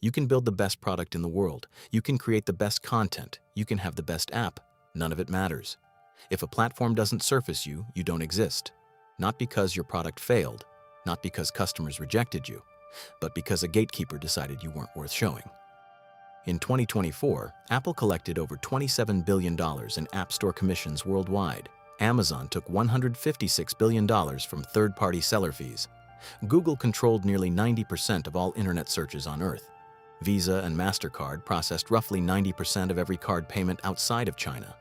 You can build the best product in the world. You can create the best content. You can have the best app. None of it matters. If a platform doesn't surface you, you don't exist. Not because your product failed, not because customers rejected you, but because a gatekeeper decided you weren't worth showing. In 2024, Apple collected over $27 billion in App Store commissions worldwide. Amazon took $156 billion from third-party seller fees. Google controlled nearly 90% of all internet searches on Earth. Visa and MasterCard processed roughly 90% of every card payment outside of China.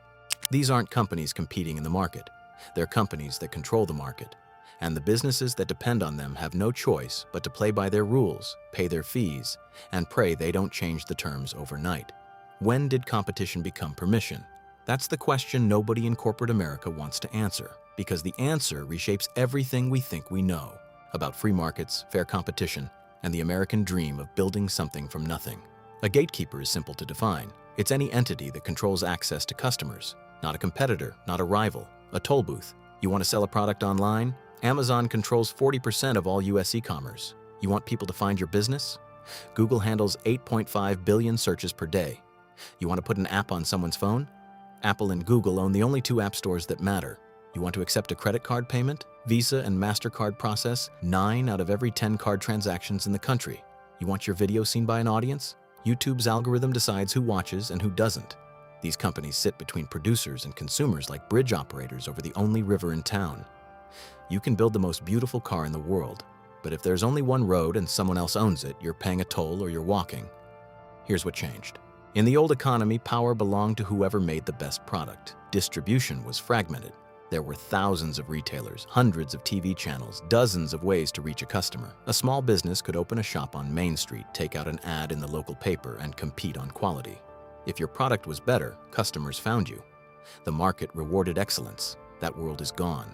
These aren't companies competing in the market. They're companies that control the market. And the businesses that depend on them have no choice but to play by their rules, pay their fees, and pray they don't change the terms overnight. When did competition become permission? That's the question nobody in corporate America wants to answer, because the answer reshapes everything we think we know about free markets, fair competition, and the American dream of building something from nothing. A gatekeeper is simple to define. It's any entity that controls access to customers, not a competitor, not a rival, a toll booth. You want to sell a product online? Amazon controls 40% of all US e-commerce. You want people to find your business? Google handles 8.5 billion searches per day. You want to put an app on someone's phone? Apple and Google own the only two app stores that matter. You want to accept a credit card payment? Visa and MasterCard process 9 out of every 10 card transactions in the country. You want your video seen by an audience? YouTube's algorithm decides who watches and who doesn't. These companies sit between producers and consumers like bridge operators over the only river in town. You can build the most beautiful car in the world, but if there's only one road and someone else owns it, you're paying a toll or you're walking. Here's what changed. In the old economy, power belonged to whoever made the best product. Distribution was fragmented. There were thousands of retailers, hundreds of TV channels, dozens of ways to reach a customer. A small business could open a shop on Main Street, take out an ad in the local paper, and compete on quality. If your product was better, customers found you. The market rewarded excellence. That world is gone.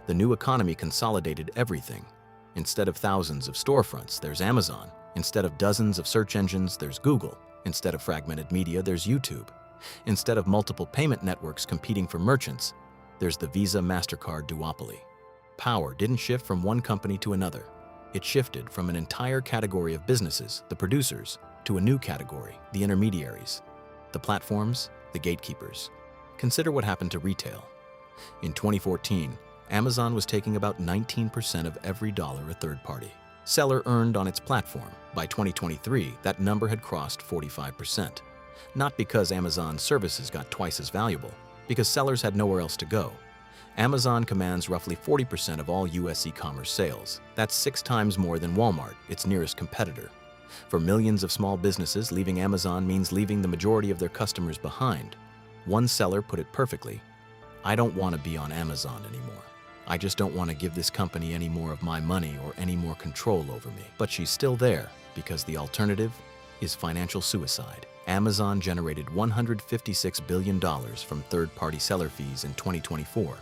The new economy consolidated everything. Instead of thousands of storefronts, there's Amazon. Instead of dozens of search engines, there's Google. Instead of fragmented media, there's YouTube. Instead of multiple payment networks competing for merchants, there's the Visa-MasterCard duopoly. Power didn't shift from one company to another. It shifted from an entire category of businesses, the producers, to a new category, the intermediaries. The platforms, the gatekeepers. Consider what happened to retail. In 2014, Amazon was taking about 19% of every dollar a third-party seller earned on its platform. By 2023, that number had crossed 45%. Not because Amazon's services got twice as valuable, because sellers had nowhere else to go. Amazon commands roughly 40% of all US e-commerce sales. That's 6 times more than Walmart, its nearest competitor. For millions of small businesses, leaving Amazon means leaving the majority of their customers behind. One seller put it perfectly, "I don't want to be on Amazon anymore. I just don't want to give this company any more of my money or any more control over me." But she's still there because the alternative is financial suicide. Amazon generated $156 billion from third-party seller fees in 2024.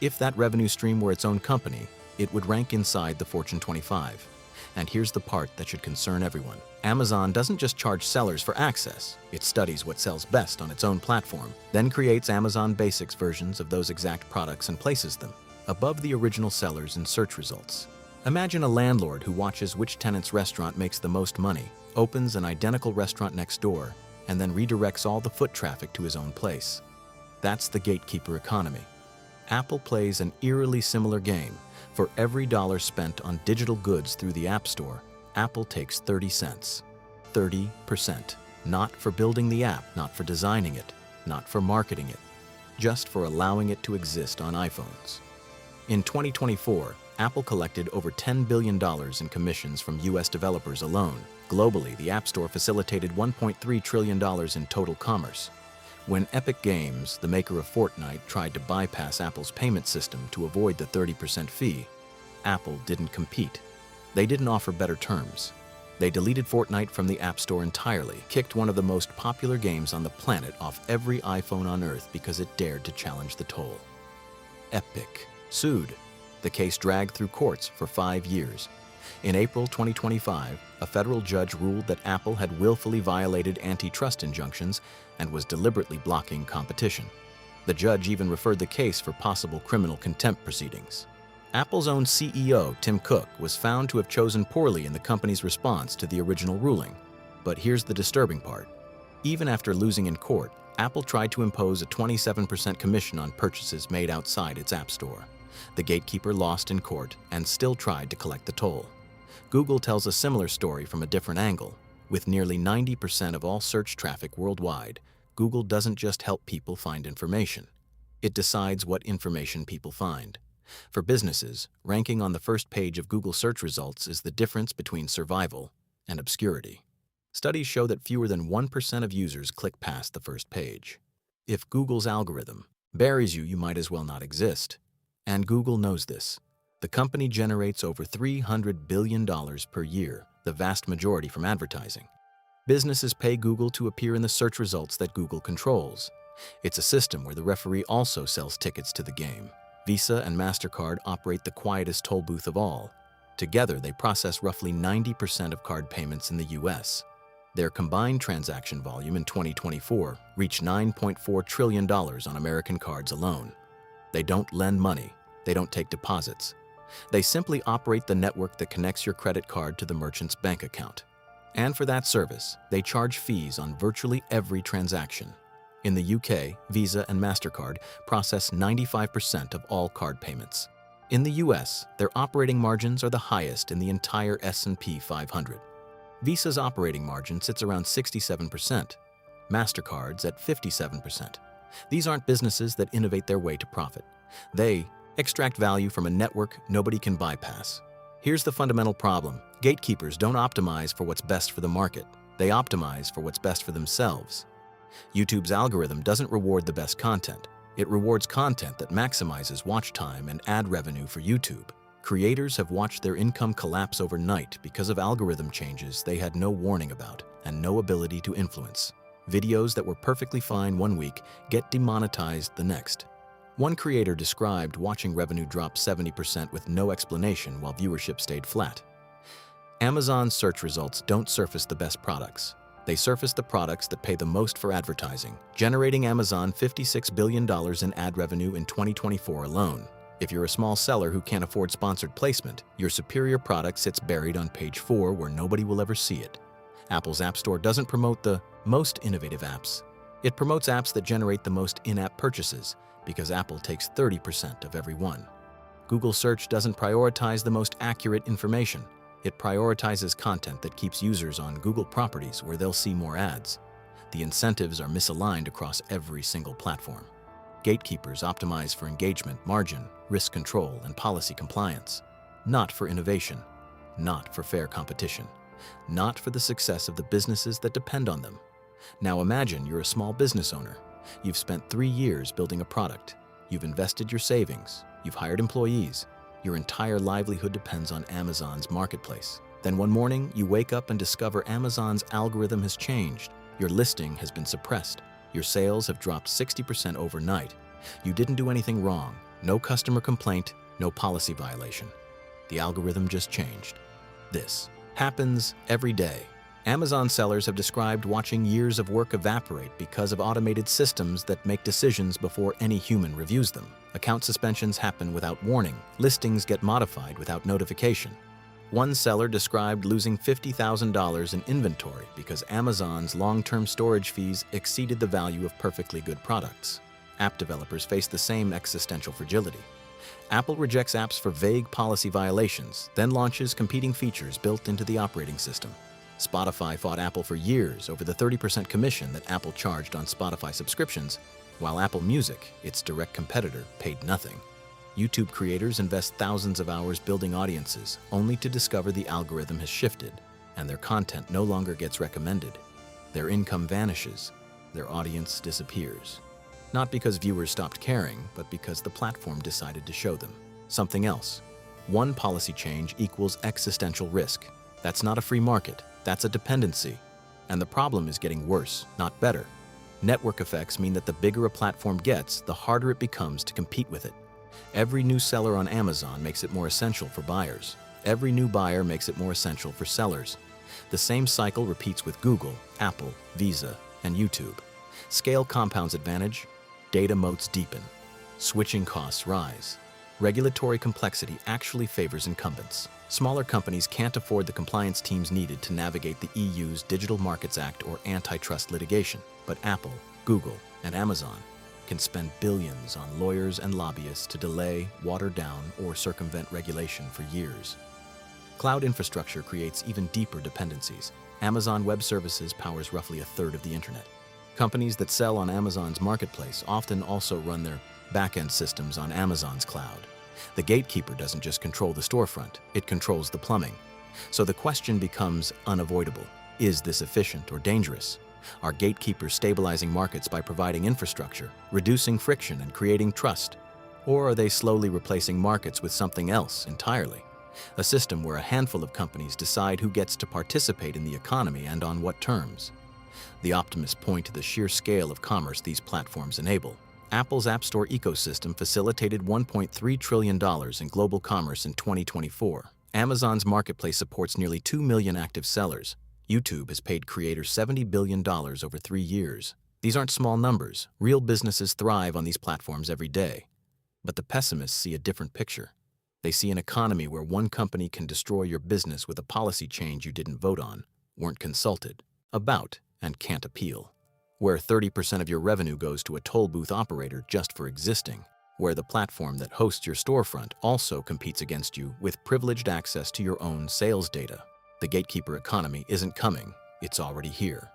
If that revenue stream were its own company, it would rank inside the Fortune 25. And here's the part that should concern everyone. Amazon doesn't just charge sellers for access. It studies what sells best on its own platform, then creates Amazon Basics versions of those exact products and places them above the original sellers in search results. Imagine a landlord who watches which tenant's restaurant makes the most money, opens an identical restaurant next door, and then redirects all the foot traffic to his own place. That's the gatekeeper economy. Apple plays an eerily similar game. For every dollar spent on digital goods through the App Store, Apple takes 30 cents. 30%. Not for building the app, not for designing it, not for marketing it, just for allowing it to exist on iPhones. In 2024, Apple collected over $10 billion in commissions from US developers alone. Globally, the App Store facilitated $1.3 trillion in total commerce. When Epic Games, the maker of Fortnite, tried to bypass Apple's payment system to avoid the 30% fee, Apple didn't compete. They didn't offer better terms. They deleted Fortnite from the App Store entirely, kicked one of the most popular games on the planet off every iPhone on Earth because it dared to challenge the toll. Epic sued. The case dragged through courts for 5 years. In April 2025, a federal judge ruled that Apple had willfully violated antitrust injunctions and was deliberately blocking competition. The judge even referred the case for possible criminal contempt proceedings. Apple's own CEO, Tim Cook, was found to have chosen poorly in the company's response to the original ruling. But here's the disturbing part. Even after losing in court, Apple tried to impose a 27% commission on purchases made outside its App Store. The gatekeeper lost in court and still tried to collect the toll. Google tells a similar story from a different angle. With nearly 90% of all search traffic worldwide, Google doesn't just help people find information. It decides what information people find. For businesses, ranking on the first page of Google search results is the difference between survival and obscurity. Studies show that fewer than 1% of users click past the first page. If Google's algorithm buries you, you might as well not exist. And Google knows this. The company generates over $300 billion per year, the vast majority from advertising. Businesses pay Google to appear in the search results that Google controls. It's a system where the referee also sells tickets to the game. Visa and MasterCard operate the quietest toll booth of all. Together, they process roughly 90% of card payments in the US. Their combined transaction volume in 2024 reached $9.4 trillion on American cards alone. They don't lend money. They don't take deposits. They simply operate the network that connects your credit card to the merchant's bank account. And for that service, they charge fees on virtually every transaction. In the UK, Visa and MasterCard process 95% of all card payments. In the US, their operating margins are the highest in the entire S&P 500. Visa's operating margin sits around 67%, MasterCard's at 57%. These aren't businesses that innovate their way to profit. They extract value from a network nobody can bypass. Here's the fundamental problem. Gatekeepers don't optimize for what's best for the market. They optimize for what's best for themselves. YouTube's algorithm doesn't reward the best content. It rewards content that maximizes watch time and ad revenue for YouTube. Creators have watched their income collapse overnight because of algorithm changes they had no warning about and no ability to influence. Videos that were perfectly fine one week get demonetized the next. One creator described watching revenue drop 70% with no explanation while viewership stayed flat. Amazon's search results don't surface the best products. They surface the products that pay the most for advertising, generating Amazon $56 billion in ad revenue in 2024 alone. If you're a small seller who can't afford sponsored placement, your superior product sits buried on page 4 where nobody will ever see it. Apple's App Store doesn't promote the most innovative apps. It promotes apps that generate the most in-app purchases, because Apple takes 30% of every one. Google Search doesn't prioritize the most accurate information. It prioritizes content that keeps users on Google properties where they'll see more ads. The incentives are misaligned across every single platform. Gatekeepers optimize for engagement, margin, risk control, and policy compliance. Not for innovation. Not for fair competition. Not for the success of the businesses that depend on them. Now imagine you're a small business owner. You've spent 3 years building a product. You've invested your savings. You've hired employees. Your entire livelihood depends on Amazon's marketplace. Then one morning, you wake up and discover Amazon's algorithm has changed. Your listing has been suppressed. Your sales have dropped 60% overnight. You didn't do anything wrong. No customer complaint, no policy violation. The algorithm just changed. This happens every day. Amazon sellers have described watching years of work evaporate because of automated systems that make decisions before any human reviews them. Account suspensions happen without warning. Listings get modified without notification. One seller described losing $50,000 in inventory because Amazon's long-term storage fees exceeded the value of perfectly good products. App developers face the same existential fragility. Apple rejects apps for vague policy violations, then launches competing features built into the operating system. Spotify fought Apple for years over the 30% commission that Apple charged on Spotify subscriptions, while Apple Music, its direct competitor, paid nothing. YouTube creators invest thousands of hours building audiences, only to discover the algorithm has shifted, and their content no longer gets recommended. Their income vanishes, their audience disappears. Not because viewers stopped caring, but because the platform decided to show them something else. One policy change equals existential risk. That's not a free market, that's a dependency. And the problem is getting worse, not better. Network effects mean that the bigger a platform gets, the harder it becomes to compete with it. Every new seller on Amazon makes it more essential for buyers. Every new buyer makes it more essential for sellers. The same cycle repeats with Google, Apple, Visa, and YouTube. Scale compounds advantage, data moats deepen, switching costs rise. Regulatory complexity actually favors incumbents. Smaller companies can't afford the compliance teams needed to navigate the EU's Digital Markets Act or antitrust litigation, but Apple, Google, and Amazon can spend billions on lawyers and lobbyists to delay, water down, or circumvent regulation for years. Cloud infrastructure creates even deeper dependencies. Amazon Web Services powers roughly a third of the internet. Companies that sell on Amazon's marketplace often also run their back-end systems on Amazon's cloud. The gatekeeper doesn't just control the storefront, it controls the plumbing. So the question becomes unavoidable. Is this efficient or dangerous? Are gatekeepers stabilizing markets by providing infrastructure, reducing friction, and creating trust? Or are they slowly replacing markets with something else entirely? A system where a handful of companies decide who gets to participate in the economy and on what terms. The optimists point to the sheer scale of commerce these platforms enable. Apple's App Store ecosystem facilitated $1.3 trillion in global commerce in 2024. Amazon's marketplace supports nearly 2 million active sellers. YouTube has paid creators $70 billion over 3 years. These aren't small numbers. Real businesses thrive on these platforms every day. But the pessimists see a different picture. They see an economy where one company can destroy your business with a policy change you didn't vote on, weren't consulted about, and can't appeal. Where 30% of your revenue goes to a toll booth operator just for existing. Where the platform that hosts your storefront also competes against you with privileged access to your own sales data. The gatekeeper economy isn't coming, it's already here.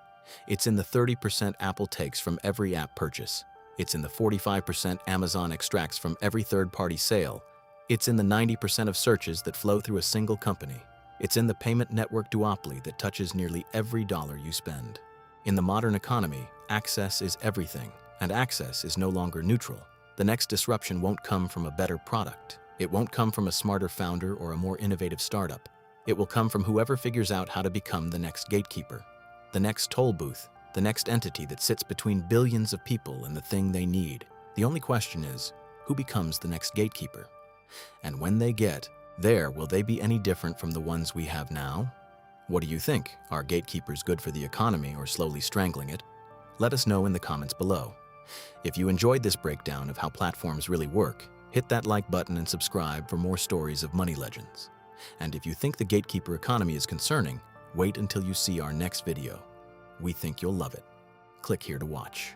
It's in the 30% Apple takes from every app purchase. It's in the 45% Amazon extracts from every third-party sale. It's in the 90% of searches that flow through a single company. It's in the payment network duopoly that touches nearly every dollar you spend. In the modern economy, access is everything, and access is no longer neutral. The next disruption won't come from a better product. It won't come from a smarter founder or a more innovative startup. It will come from whoever figures out how to become the next gatekeeper, the next toll booth, the next entity that sits between billions of people and the thing they need. The only question is, who becomes the next gatekeeper? And when they get there, will they be any different from the ones we have now? What do you think? Are gatekeepers good for the economy or slowly strangling it? Let us know in the comments below. If you enjoyed this breakdown of how platforms really work, hit that like button and subscribe for more stories of money legends. And if you think the gatekeeper economy is concerning, wait until you see our next video. We think you'll love it. Click here to watch.